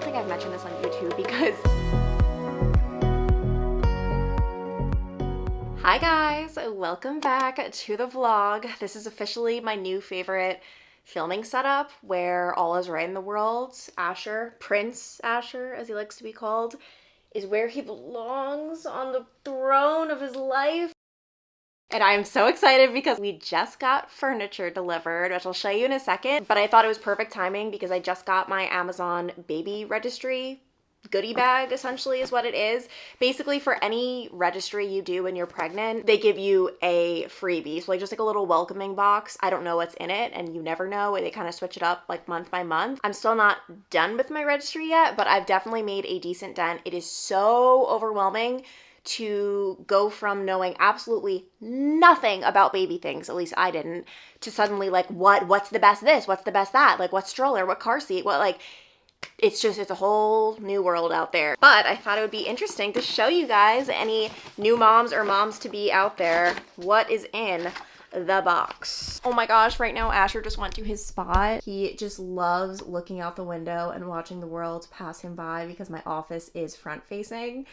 think I've mentioned this on YouTube because hi guys, welcome back to the vlog. This is officially my new favorite filming setup where all is right in the world. Asher, Prince Asher as he likes to be called, is where he belongs on the throne of his life. And I'm so excited because we just got furniture delivered, which I'll show you in a second, but I thought it was perfect timing because I just got my Amazon baby registry goodie bag, essentially is what it is. Basically, for any registry you do when you're pregnant, they give you a freebie. So like just like a little welcoming box. I don't know what's in it and you never know. They kind of switch it up like month by month. I'm still not done with my registry yet, but I've definitely made a decent dent. It is so overwhelming to go from knowing absolutely nothing about baby things, at least I didn't, to suddenly like, what's the best this? What's the best that? Like what stroller, what car seat, what like, it's a whole new world out there. But I thought it would be interesting to show you guys, any new moms or moms to be out there, what is in the box. Oh my gosh, right now Asher just went to his spot. He just loves looking out the window and watching the world pass him by because my office is front facing.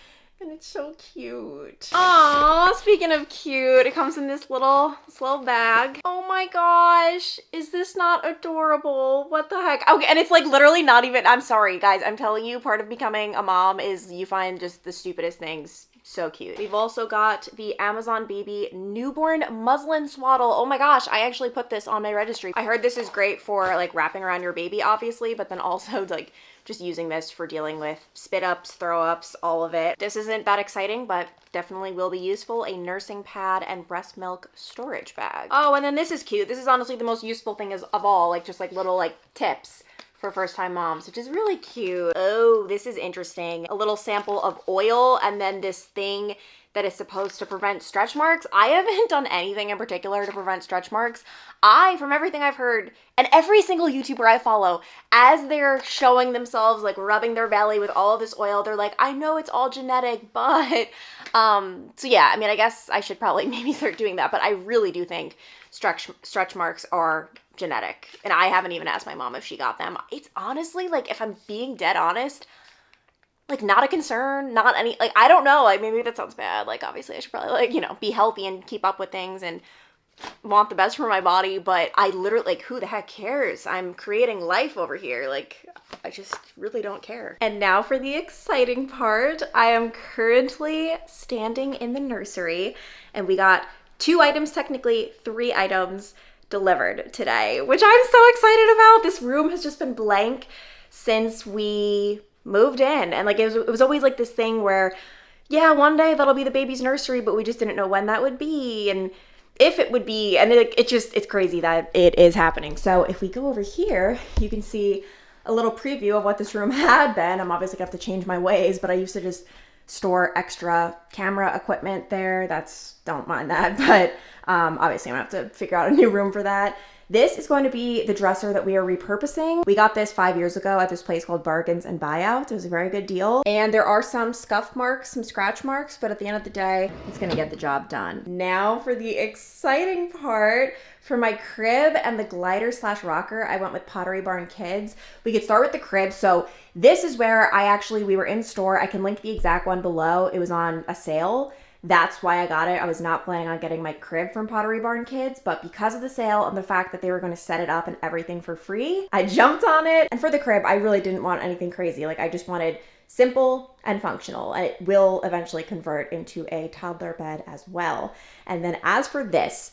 And it's so cute. Aww, speaking of cute, it comes in this little bag. Oh my gosh, is this not adorable? What the heck? Okay, and it's like literally not even, I'm sorry guys, I'm telling you, part of becoming a mom is you find just the stupidest things. So cute. We've also got the Amazon Baby newborn muslin swaddle. Oh my gosh, I actually put this on my registry. I heard this is great for like wrapping around your baby, obviously, but then also like just using this for dealing with spit ups, throw ups, all of it. This isn't that exciting, but definitely will be useful. A nursing pad and breast milk storage bag. Oh, and then this is cute. This is honestly the most useful thing of all, like just like little like tips for first-time moms, which is really cute. Oh, this is interesting. A little sample of oil and then this thing that is supposed to prevent stretch marks. I haven't done anything in particular to prevent stretch marks. From everything I've heard, and every single YouTuber I follow, as they're showing themselves like rubbing their belly with all of this oil, they're like, I know it's all genetic, but, so yeah, I mean, I guess I should probably maybe start doing that, but I really do think stretch marks are genetic. And I haven't even asked my mom if she got them. It's honestly, like, if I'm being dead honest, like not a concern, not any, like, I don't know, like maybe that sounds bad. Like obviously I should probably like, you know, be healthy and keep up with things and want the best for my body, but I literally, like, who the heck cares? I'm creating life over here. Like, I just really don't care. And now for the exciting part. I am currently standing in the nursery and we got 2 items, technically 3 items delivered today, which I'm so excited about. This room has just been blank since we moved in. And like, it was always like this thing where, yeah, one day that'll be the baby's nursery, but we just didn't know when that would be and if it would be, and it's crazy that it is happening. So if we go over here, you can see a little preview of what this room had been. I'm obviously gonna have to change my ways, but I used to just store extra camera equipment there. Don't mind that, but obviously I'm gonna have to figure out a new room for that. This is going to be the dresser that we are repurposing. We got this 5 years ago at this place called Bargains and Buyout. It was a very good deal. And there are some scuff marks, some scratch marks, but at the end of the day, it's gonna get the job done. Now for the exciting part. For my crib and the glider / rocker, I went with Pottery Barn Kids. We could start with the crib. So this is where we were in store. I can link the exact one below. It was on a sale. That's why I got it. I was not planning on getting my crib from Pottery Barn Kids, but because of the sale and the fact that they were going to set it up and everything for free, I jumped on it. And for the crib, I really didn't want anything crazy. Like I just wanted simple and functional, and it will eventually convert into a toddler bed as well. And then as for this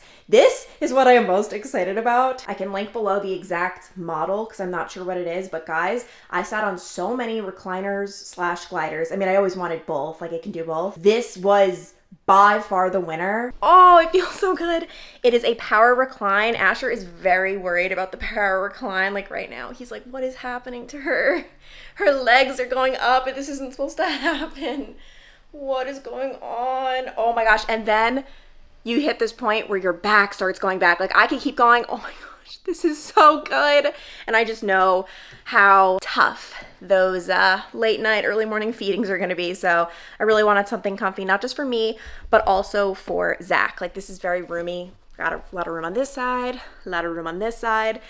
is what I am most excited about. I can link below the exact model because I'm not sure what it is, but guys, I sat on so many recliners / gliders. I mean, I always wanted both, like it can do both. This was by far the winner. Oh, it feels so good. It is a power recline. Asher is very worried about the power recline. Like right now, he's like, what is happening to her? Her legs are going up and this isn't supposed to happen. What is going on? Oh my gosh. And then you hit this point where your back starts going back. Like I could keep going. Oh my gosh, this is so good. And I just know how tough those late night, early morning feedings are gonna be. So I really wanted something comfy, not just for me, but also for Zach. Like this is very roomy. Got a lot of room on this side, a lot of room on this side.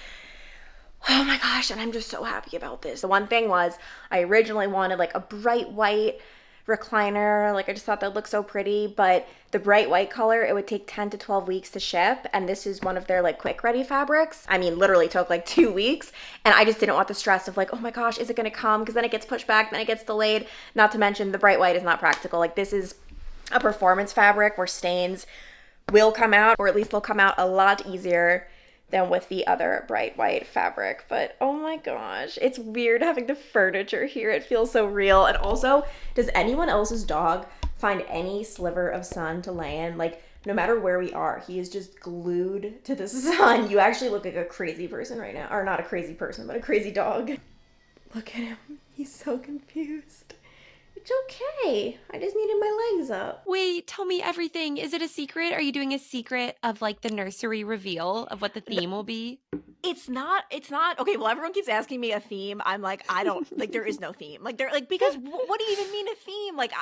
Oh my gosh, and I'm just so happy about this. The one thing was I originally wanted like a bright white recliner. Like I just thought that looked so pretty, but the bright white color, it would take 10 to 12 weeks to ship. And this is one of their like quick ready fabrics. I mean, literally took like 2 weeks. And I just didn't want the stress of like, oh my gosh, is it gonna come? Because then it gets pushed back, then it gets delayed. Not to mention the bright white is not practical. Like this is a performance fabric where stains will come out, or at least they'll come out a lot easier than with the other bright white fabric. But oh my gosh, it's weird having the furniture here. It feels so real. And also, does anyone else's dog find any sliver of sun to lay in? Like no matter where we are, he is just glued to the sun. You actually look like a crazy person right now. Or not a crazy person, but a crazy dog. Look at him, he's so confused. It's okay. I just needed my legs up. Wait, tell me everything. Is it a secret? Are you doing a secret of like the nursery reveal of what the theme will be? It's not. Okay, well, everyone keeps asking me a theme. I'm like, I don't, like, there is no theme. Like, they're like, because what do you even mean a theme? Like,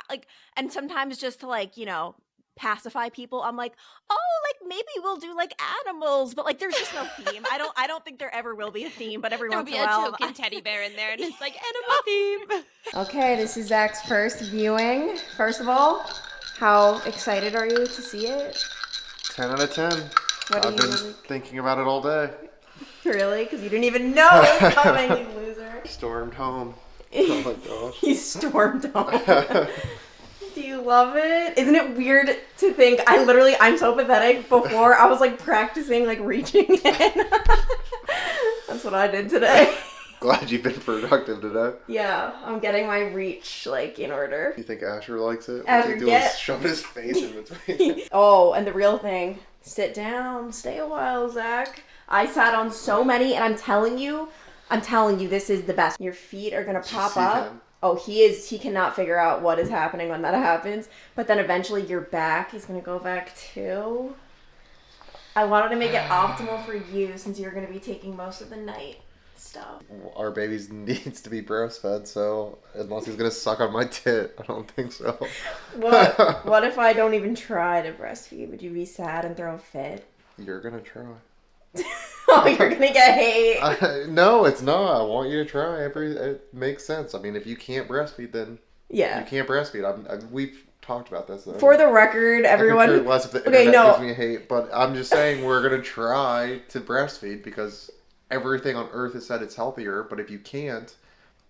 and sometimes just to like, you know, pacify people, I'm like, oh, like maybe we'll do like animals, but like there's just no theme. I don't think there ever will be a theme, but every once in a while there'll be a token teddy bear in there and it's like animal theme. Okay, this is Zach's first viewing. First of all, how excited are you to see it? 10 out of 10. I've been thinking about it all day. Really? Because you didn't even know it was coming, you loser. Stormed home. Oh my gosh. You stormed home. Do you love it? Isn't it weird to think I'm so pathetic. Before I was like practicing like reaching in. That's what I did today. Glad you've been productive today. Yeah, I'm getting my reach like in order. You think Asher likes it? Asher, What's he doing? Shoving his face in between. Oh, and the real thing. Sit down. Stay a while, Zach. I sat on so many, and I'm telling you, this is the best. Your feet are gonna pop up. Him? Oh, he cannot figure out what is happening when that happens. But then eventually your back is going to go back too. I wanted to make it optimal for you since you're going to be taking most of the night stuff. Our baby needs to be breastfed, so unless he's going to suck on my tit, I don't think so. What if I don't even try to breastfeed? Would you be sad and throw a fit? You're going to try. Oh, you're gonna get hate. No, it's not. I want you to try. It makes sense. I mean, if you can't breastfeed, then you can't breastfeed. We've talked about this. Though. For the record, everyone. I could care less if the internet gives me hate, but I'm just saying we're gonna try to breastfeed because everything on earth has said it's healthier. But if you can't,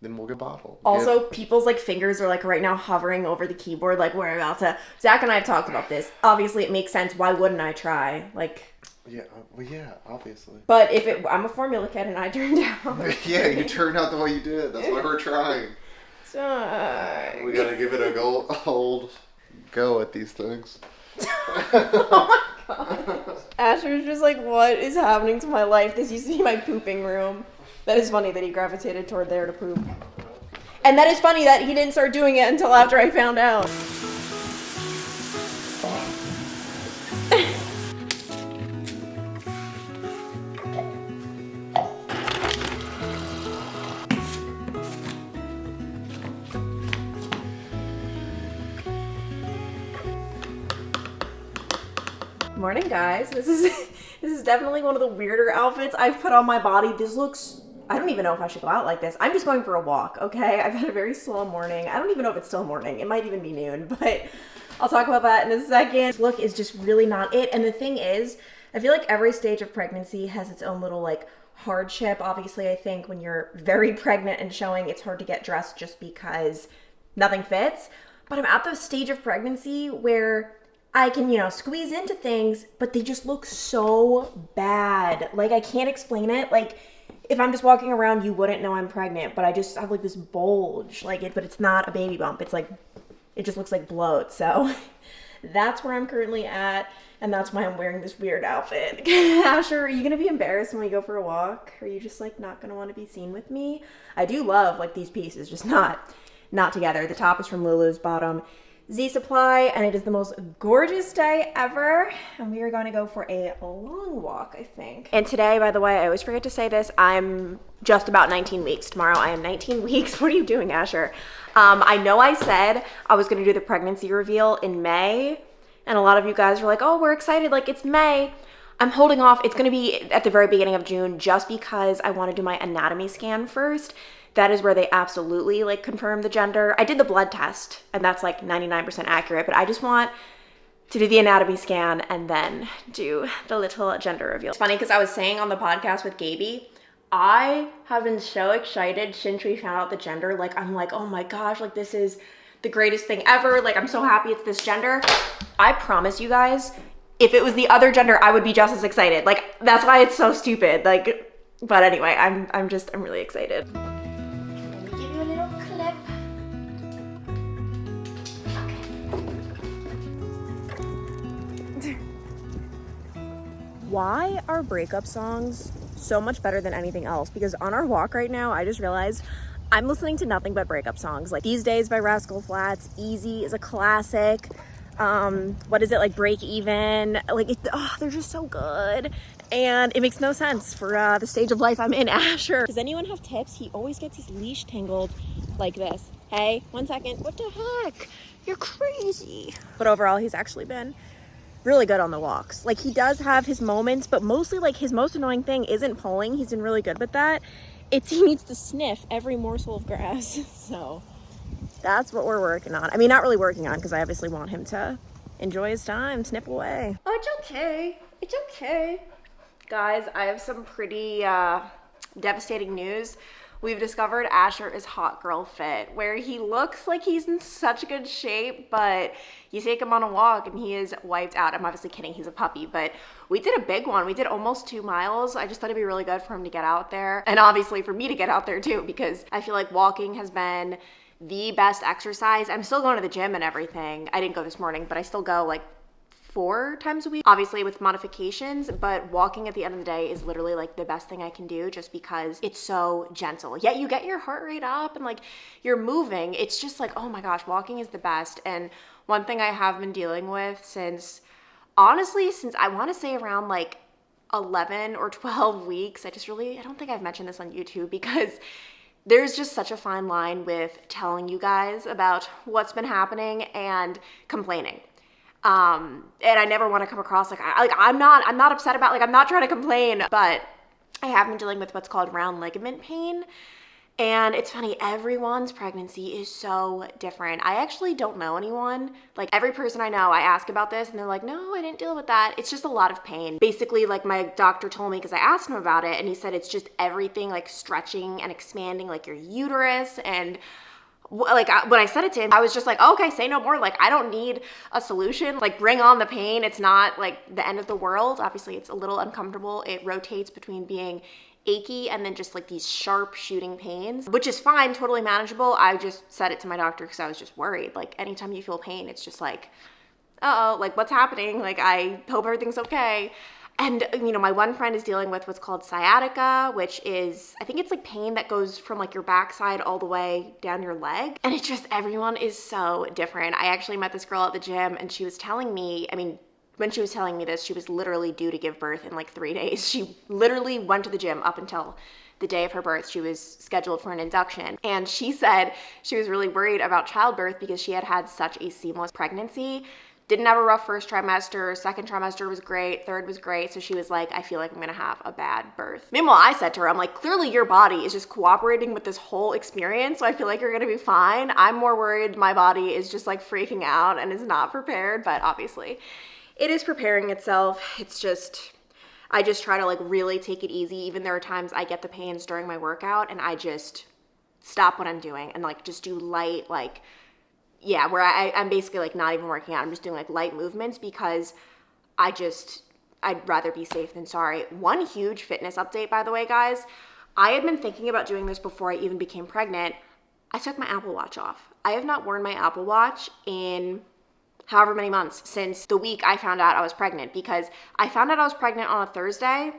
then we'll get bottled. Also, people's like fingers are like right now hovering over the keyboard, like we're about to. Zach and I have talked about this. Obviously, it makes sense. Why wouldn't I try? Like. Yeah, well, yeah, obviously. But I'm a formula kid and I turned out. Yeah, you turned out the way you did. That's why we're trying. We gotta give it a old go at these things. Oh my god. Asher's just like, what is happening to my life? This used to be my pooping room. That is funny that he gravitated toward there to poop. And that is funny that he didn't start doing it until after I found out. Morning, guys. This is definitely one of the weirder outfits I've put on my body. This looks, I don't even know if I should go out like this. I'm just going for a walk, okay? I've had a very slow morning. I don't even know if it's still morning. It might even be noon, but I'll talk about that in a second. This look is just really not it. And the thing is, I feel like every stage of pregnancy has its own little like hardship. Obviously, I think when you're very pregnant and showing, it's hard to get dressed just because nothing fits. But I'm at the stage of pregnancy where I can, squeeze into things, but they just look so bad. Like, I can't explain it. Like, if I'm just walking around, you wouldn't know I'm pregnant, but I just have, like, this bulge. But it's not a baby bump. It's, like, it just looks like bloat. So, that's where I'm currently at, and that's why I'm wearing this weird outfit. Asher, are you going to be embarrassed when we go for a walk? Are you just, like, not going to want to be seen with me? I do love, like, these pieces, just not together. The top is from Lulu's, bottom Z Supply, and it is the most gorgeous day ever, and we are going to go for a long walk, I think. And today, by the way, I always forget to say this, I'm just about 19 weeks. Tomorrow I am 19 weeks. What are you doing, Asher? I know I said I was going to do the pregnancy reveal in May, and a lot of you guys were like, oh, we're excited, like it's May. I'm holding off. It's going to be at the very beginning of June just because I want to do my anatomy scan first. That is where they absolutely like confirm the gender. I did the blood test and that's like 99% accurate, but I just want to do the anatomy scan and then do the little gender reveal. It's funny because I was saying on the podcast with Gaby, I have been so excited since we found out the gender. Like, I'm like, oh my gosh, like this is the greatest thing ever. Like, I'm so happy it's this gender. I promise you guys, if it was the other gender, I would be just as excited. Like, that's why it's so stupid. Like, but anyway, I'm really excited. Let me give you a little clip. Okay. Why are breakup songs so much better than anything else? Because on our walk right now, I just realized I'm listening to nothing but breakup songs. Like These Days by Rascal Flatts, Easy is a classic. What is it, like Break Even? Like, they're just so good. And it makes no sense for the stage of life I'm in, Asher. Does anyone have tips? He always gets his leash tangled like this. Hey, 1 second. What the heck? You're crazy. But overall, he's actually been really good on the walks. Like, he does have his moments, but mostly like his most annoying thing isn't pulling. He's been really good with that. It's he needs to sniff every morsel of grass. So that's what we're working on. I mean, not really working on because I obviously want him to enjoy his time, snip away. Oh, it's okay. It's okay. Guys, I have some pretty devastating news. We've discovered Asher is hot girl fit, where he looks like he's in such good shape, but you take him on a walk and he is wiped out. I'm obviously kidding, he's a puppy, but we did a big one. We did almost 2 miles. I just thought it'd be really good for him to get out there, and obviously for me to get out there too, because I feel like walking has been the best exercise. I'm still going to the gym and everything. I didn't go this morning, but I still go like 4 times a week, obviously with modifications, but walking at the end of the day is literally like the best thing I can do just because it's so gentle. Yet you get your heart rate up and like you're moving. It's just like, oh my gosh, walking is the best. And one thing I have been dealing with since I want to say around like 11 or 12 weeks, I don't think I've mentioned this on YouTube because there's just such a fine line with telling you guys about what's been happening and complaining. And I never want to come across like I'm not upset about, like, I'm not trying to complain, but I have been dealing with what's called round ligament pain. And it's funny, everyone's pregnancy is so different. I actually don't know anyone. Like, every person I know, I ask about this and they're like, no, I didn't deal with that. It's just a lot of pain. Basically, like, my doctor told me, because I asked him about it, and he said it's just everything like stretching and expanding like your uterus. And like, when I said it to him, I was just like, oh, okay, say no more. Like, I don't need a solution. Like, bring on the pain. It's not like the end of the world. Obviously, it's a little uncomfortable. It rotates between being achy and then just like these sharp shooting pains, which is fine, totally manageable. I just said it to my doctor because I was just worried. Like, anytime you feel pain, it's just like, uh-oh, like, what's happening? Like, I hope everything's okay. And, you know, my one friend is dealing with what's called sciatica, which is, I think it's like pain that goes from like your backside all the way down your leg. And it's just, everyone is so different. I actually met this girl at the gym and she was telling me, I mean, when she was telling me this, she was literally due to give birth in like 3 days. She literally went to the gym up until the day of her birth. She was scheduled for an induction. And she said she was really worried about childbirth because she had had such a seamless pregnancy. Didn't have a rough first trimester, second trimester was great, third was great. So she was like, I feel like I'm gonna have a bad birth. Meanwhile, I said to her, I'm like, clearly your body is just cooperating with this whole experience. So I feel like you're gonna be fine. I'm more worried my body is just like freaking out and is not prepared, but obviously it is preparing itself. It's just, I just try to like really take it easy. Even there are times I get the pains during my workout and I just stop what I'm doing and like just do light, like, yeah, where I'm basically like not even working out. I'm just doing like light movements because I'd rather be safe than sorry. One huge fitness update, by the way, guys. I had been thinking about doing this before I even became pregnant. I took my Apple Watch off. I have not worn my Apple Watch in however many months since the week I found out I was pregnant, because I found out I was pregnant on a Thursday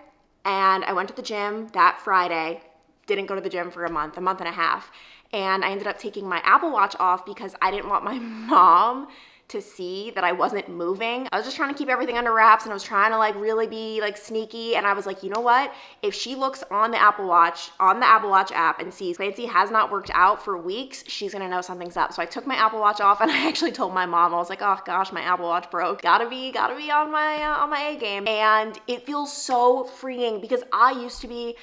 and I went to the gym that Friday, didn't go to the gym for a month and a half. And I ended up taking my Apple Watch off because I didn't want my mom to see that I wasn't moving. I was just trying to keep everything under wraps, and I was trying to like really be like sneaky. And I was like, you know what? If she looks on the Apple Watch app and sees Clancy has not worked out for weeks, she's gonna know something's up. So I took my Apple Watch off, and I actually told my mom, I was like, oh gosh, my Apple Watch broke. Gotta be on my A game. And it feels so freeing because I used to be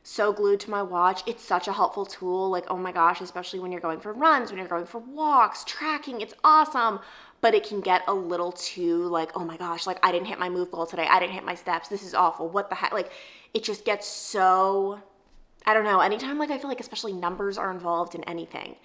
so glued to my watch. It's such a helpful tool. Like, oh my gosh, especially when you're going for runs, when you're going for walks, tracking, it's awesome. But it can get a little too like, oh my gosh, like I didn't hit my move goal today. I didn't hit my steps. This is awful. What the heck? Like it just gets so, I don't know. Anytime like I feel like especially numbers are involved in anything,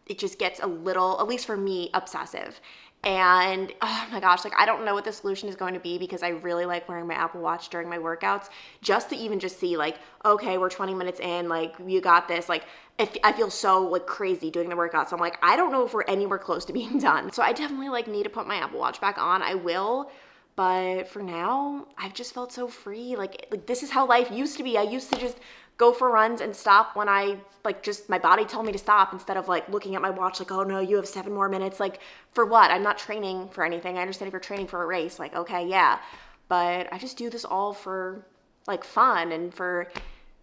it just gets a little, at least for me, obsessive. And oh my gosh, like I don't know what the solution is going to be because I really like wearing my Apple Watch during my workouts just to even just see like, okay, we're 20 minutes in, like you got this. Like if I feel so like crazy doing the workout. So I'm like, I don't know if we're anywhere close to being done. So I definitely like need to put my Apple Watch back on. I will. But for now, I've just felt so free. Like this is how life used to be. I used to just go for runs and stop when I like just my body told me to stop instead of like looking at my watch like, oh no, you have 7 more minutes. Like for what? I'm not training for anything. I understand if you're training for a race, like okay, yeah. But I just do this all for like fun and for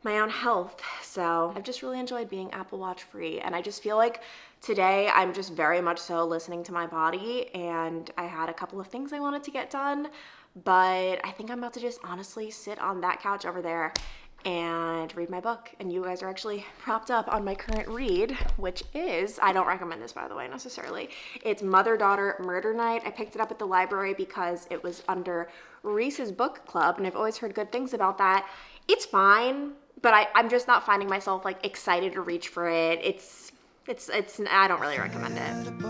my own health. So I've just really enjoyed being Apple Watch free. And I just feel like today I'm just very much so listening to my body, and I had a couple of things I wanted to get done, but I think I'm about to just honestly sit on that couch over there and read my book. And you guys are actually propped up on my current read, which is, I don't recommend this by the way necessarily, it's Mother-Daughter Murder Night. I picked it up at the library because it was under Reese's book club, and I've always heard good things about that. It's fine, but I'm just not finding myself like excited to reach for it. It's I don't really recommend it.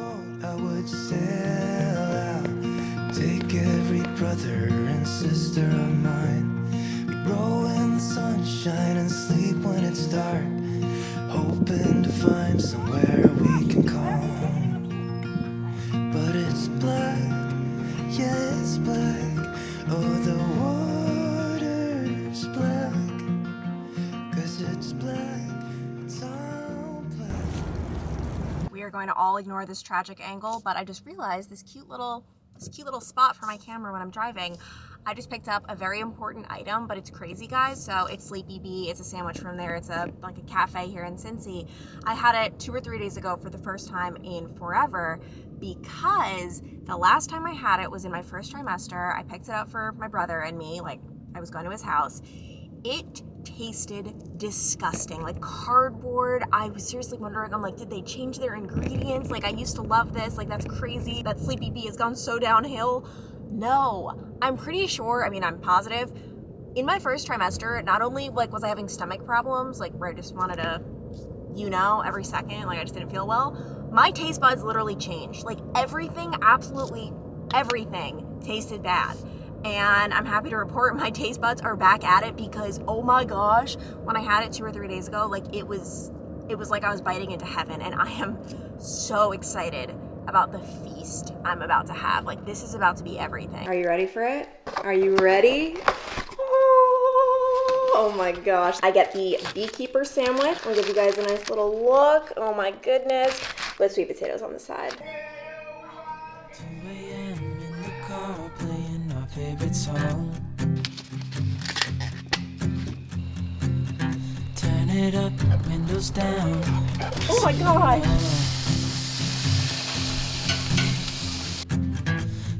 I would sail out, take every brother and sister of mine. We'd roll in the sunshine and sleep when it's dark, hoping to find somewhere we can calm. But it's black, yeah it's black, oh the water's black, 'cause it's black, it's all black. We are going to all ignore this tragic angle, but I just realized this cute little spot for my camera when I'm driving. I just picked up a very important item, but it's crazy, guys. So it's Sleepy Bee. It's a sandwich from there. It's like a cafe here in Cincy. I had it 2 or 3 days ago for the first time in forever because the last time I had it was in my first trimester. I picked it up for my brother and me. Like I was going to his house. It tasted disgusting, like cardboard. I was seriously wondering, I'm like, did they change their ingredients? Like I used to love this, like that's crazy. That Sleepy Bee has gone so downhill. No, I'm pretty sure, I mean, I'm positive. In my first trimester, not only like was I having stomach problems, like where I just wanted to, you know, every second, like I just didn't feel well, my taste buds literally changed. Like everything, absolutely everything tasted bad. And I'm happy to report my taste buds are back at it because, oh my gosh, when I had it 2 or 3 days ago, like it was like I was biting into heaven, and I am so excited about the feast I'm about to have. Like this is about to be everything. Are you ready for it? Are you ready? Oh my gosh. I get the beekeeper sandwich. I'll give you guys a nice little look. Oh my goodness. With sweet potatoes on the side. 2 a.m. in the car playing our favorite song. Turn it up, windows down. Oh my god.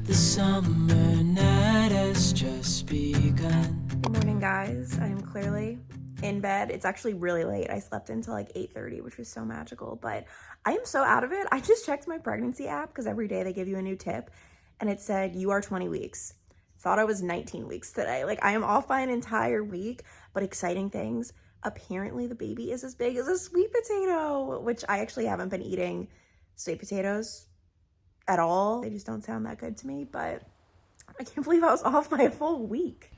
The summer night has just begun. Good morning, guys. I am clearly in bed. It's actually really late. I slept until like 8:30, which was so magical, but I am so out of it. I just checked my pregnancy app because every day they give you a new tip, and it said you are 20 weeks. Thought I was 19 weeks today. Like I am off by an entire week, but exciting things. Apparently the baby is as big as a sweet potato, which I actually haven't been eating sweet potatoes at all. They just don't sound that good to me, but I can't believe I was off by a full week.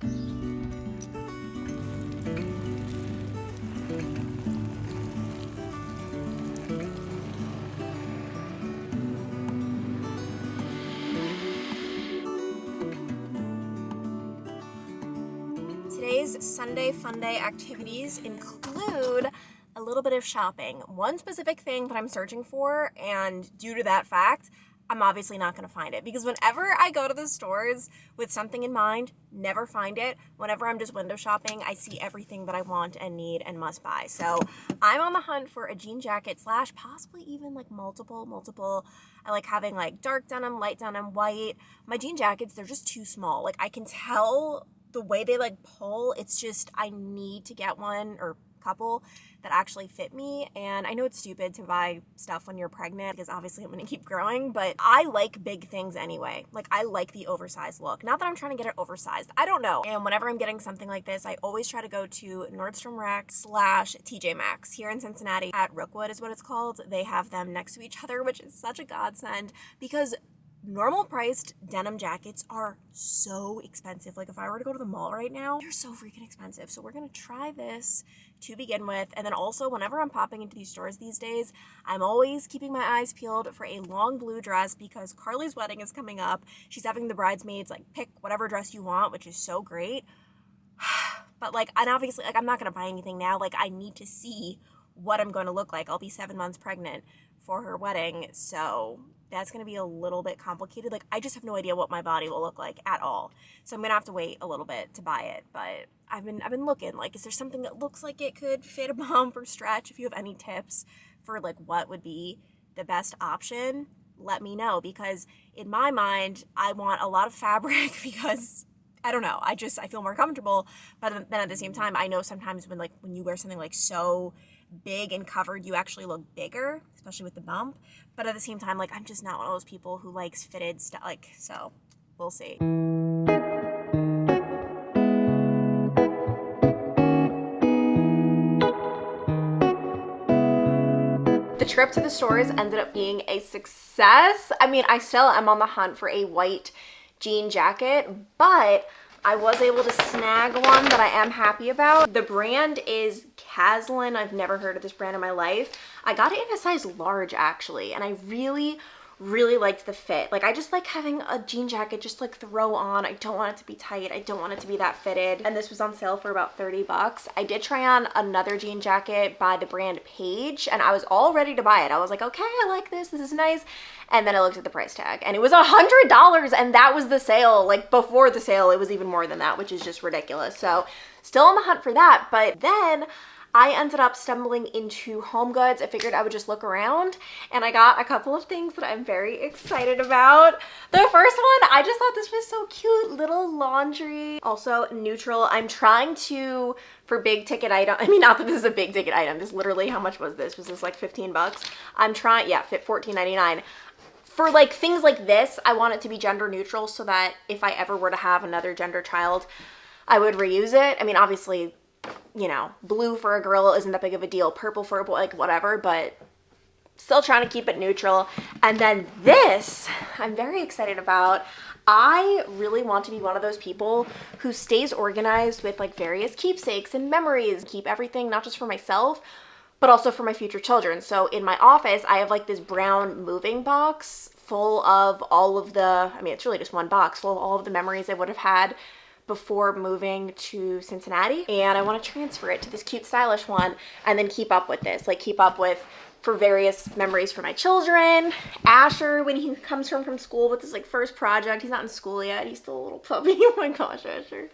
Today's Sunday Fun Day activities include a little bit of shopping. One specific thing that I'm searching for, and due to that fact, I'm obviously not going to find it, because whenever I go to the stores with something in mind, never find it. Whenever I'm just window shopping, I see everything that I want and need and must buy. So I'm on the hunt for a jean jacket / possibly even like multiple. I like having like dark denim, light denim, white. My jean jackets, they're just too small. Like I can tell the way they like pull. It's just, I need to get one or couple that actually fit me. And I know it's stupid to buy stuff when you're pregnant, because obviously I'm going to keep growing, but I like big things anyway. Like I like the oversized look. Not that I'm trying to get it oversized, I don't know. And whenever I'm getting something like this, I always try to go to Nordstrom Rack / TJ Maxx here in Cincinnati at Rookwood is what it's called. They have them next to each other, which is such a godsend, because normal priced denim jackets are so expensive. Like if I were to go to the mall right now, they're so freaking expensive. So we're gonna try this to begin with. And then also, whenever I'm popping into these stores these days, I'm always keeping my eyes peeled for a long blue dress, because Carly's wedding is coming up. She's having the bridesmaids like pick whatever dress you want, which is so great. But like, and obviously like I'm not gonna buy anything now. Like I need to see what I'm going to look like. I'll be 7 months pregnant for her wedding, so that's going to be a little bit complicated. Like I just have no idea what my body will look like at all. So I'm going to have to wait a little bit to buy it. But I've been looking, like, is there something that looks like it could fit a bump or stretch? If you have any tips for like what would be the best option, let me know, because in my mind, I want a lot of fabric because I don't know, I feel more comfortable. But then at the same time, I know sometimes when you wear something like so big and covered, you actually look bigger, especially with the bump. But at the same time, like I'm just not one of those people who likes fitted stuff, like, so we'll see. The trip to the stores ended up being a success. I mean, I still am on the hunt for a white jean jacket, but I was able to snag one that I am happy about. The brand is Caslin. I've never heard of this brand in my life. I got it in a size large actually, and I really liked the fit. Like I just like having a jean jacket just like throw on. I don't want it to be tight. I don't want it to be that fitted. And this was on sale for about 30 bucks. I did try on another jean jacket by the brand Page, and I was all ready to buy it. I was like, okay, I like this. This is nice. And then I looked at the price tag and it was $100, and that was the sale. Like before the sale, it was even more than that, which is just ridiculous. So still on the hunt for that. But then I ended up stumbling into HomeGoods. I figured I would just look around, and I got a couple of things that I'm very excited about. The first one, I just thought this was so cute, little laundry, also neutral. I'm trying to, for big ticket item, I mean, not that this is a big ticket item, this literally, how much was this? Was this like 15 bucks? I'm trying, yeah, fit $14.99. For like things like this, I want it to be gender neutral so that if I ever were to have another gender child, I would reuse it. I mean, obviously, you know, blue for a girl isn't that big of a deal. Purple for a boy, like whatever, but still trying to keep it neutral. And then this, I'm very excited about. I really want to be one of those people who stays organized with like various keepsakes and memories. Keep everything, not just for myself, but also for my future children. So in my office, I have like this brown moving box full of all of the, I mean, it's really just one box full of all of the memories I would have had before moving to Cincinnati. And I want to transfer it to this cute stylish one and then keep up with this, like keep up with for various memories for my children. Asher, when he comes home from school with his like first project, he's not in school yet, he's still a little puppy. Oh my gosh, Asher,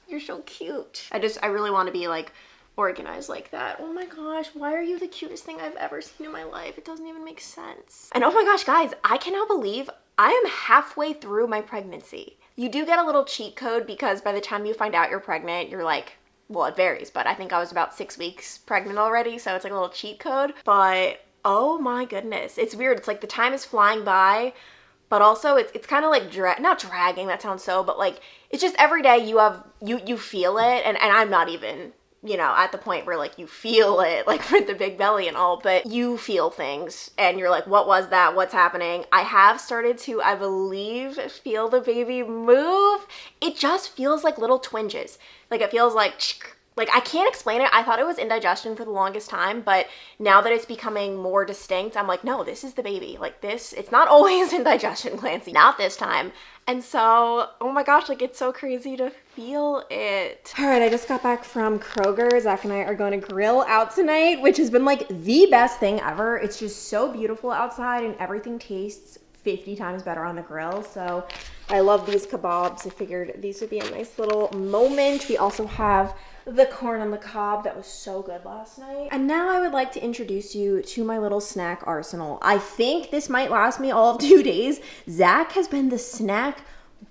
you're so cute. I really want to be like organized like that. Oh my gosh, why are you the cutest thing I've ever seen in my life? It doesn't even make sense. And oh my gosh, guys, I cannot believe I am halfway through my pregnancy. You do get a little cheat code because by the time you find out you're pregnant, you're like, well, it varies, but I think I was about 6 weeks pregnant already, so it's like a little cheat code. But oh my goodness, it's weird. It's like the time is flying by, but also it's kind of like not dragging, that sounds so, but like it's just every day you feel it, and I'm not even, you know, at the point where like you feel it, like with the big belly and all, but you feel things and you're like, what was that? What's happening? I have started to, I believe, feel the baby move. It just feels like little twinges. Like it feels like I can't explain it. I thought it was indigestion for the longest time, but now that it's becoming more distinct, I'm like, no, this is the baby. Like this, it's not always indigestion, Clancy. Not this time. And so, oh my gosh, like it's so crazy to feel it. All right, I just got back from Kroger. Zach and I are going to grill out tonight, which has been like the best thing ever. It's just so beautiful outside and everything tastes 50 times better on the grill. So I love these kebabs. I figured these would be a nice little moment. We also have the corn on the cob that was so good last night. And now I would like to introduce you to my little snack arsenal. I think this might last me all of 2 days. Zach has been the snack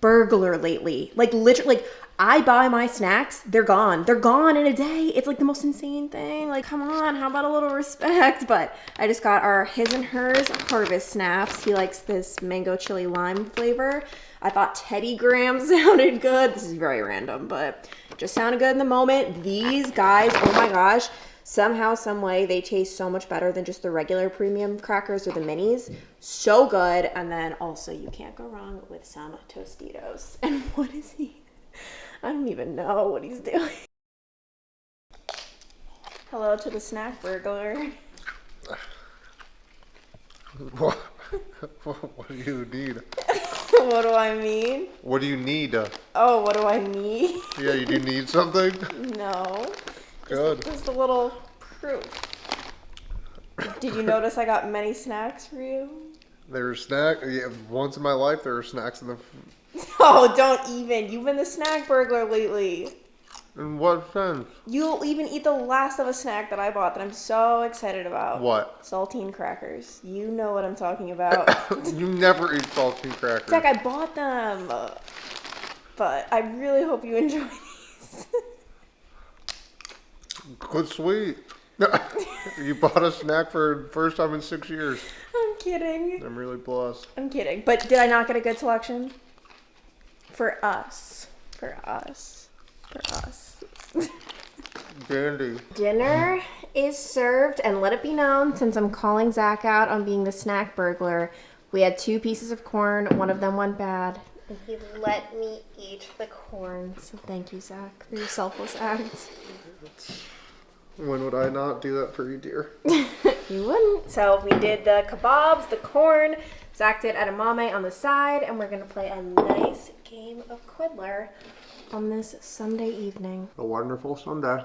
burglar lately. Like literally, like I buy my snacks, they're gone. They're gone in a day. It's like the most insane thing. Like, come on, how about a little respect? But I just got our his and hers harvest snaps. He likes this mango chili lime flavor. I thought Teddy Graham sounded good. This is very random, but just sounded good in the moment. These guys, oh my gosh, somehow, some way, they taste so much better than just the regular premium crackers or the minis. So good. And then also, you can't go wrong with some Tostitos. And what is he? I don't even know what he's doing. Hello to the snack burglar. What do you need? What do I mean? What do you need? Oh, what do I need? Yeah, you do need something? No. Good. Just a little proof. Did you notice I got many snacks for you? There's snack. Yeah, once in my life, there were snacks in the. Oh, don't even. You've been the snack burglar lately. In what sense? You'll even eat the last of a snack that I bought that I'm so excited about. What? Saltine crackers. You know what I'm talking about. You never eat saltine crackers. Zach, I bought them. But I really hope you enjoy these. Good sweet. You bought a snack for the first time in 6 years. I'm kidding. I'm really blessed. I'm kidding. But did I not get a good selection? For us. For us. For us. Dandy. Dinner is served, and let it be known, since I'm calling Zach out on being the snack burglar, we had 2 pieces of corn. One of them went bad. And he let me eat the corn. So thank you, Zach, for your selfless act. When would I not do that for you, dear? You wouldn't. So we did the kebabs, the corn. Zach did edamame on the side, and we're going to play a nice game of Quiddler on this Sunday evening. A wonderful Sunday.